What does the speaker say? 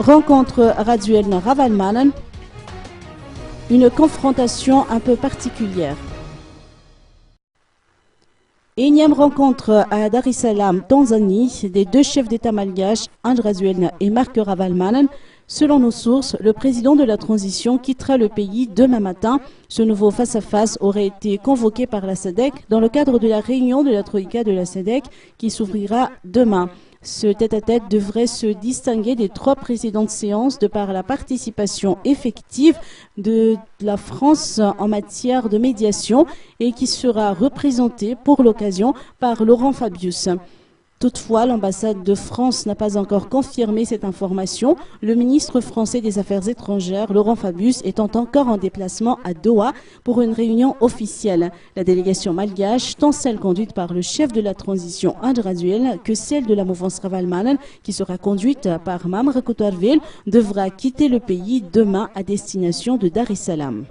rencontre Raduelna Ravalmanen, une confrontation un peu particulière. Énième rencontre à Dar es Salaam, Tanzanie, des deux chefs d'État malgaches, Andry Rajoelina et Marc Ravalomanana. Selon nos sources, le président de la transition quittera le pays demain matin. Ce nouveau face-à-face aurait été convoqué par la SADC dans le cadre de la réunion de la Troïka de la SADC qui s'ouvrira demain. Ce tête-à-tête devrait se distinguer des 3 précédentes séances de par la participation effective de la France en matière de médiation et qui sera représentée pour l'occasion par Laurent Fabius. Toutefois, l'ambassade de France n'a pas encore confirmé cette information. Le ministre français des Affaires étrangères, Laurent Fabius, étant encore en déplacement à Doha pour une réunion officielle. La délégation malgache, tant celle conduite par le chef de la transition Andry Rajoelina que celle de la mouvance Ravalomanana, qui sera conduite par Mame Rakoto Harlem, devra quitter le pays demain à destination de Dar es Salaam.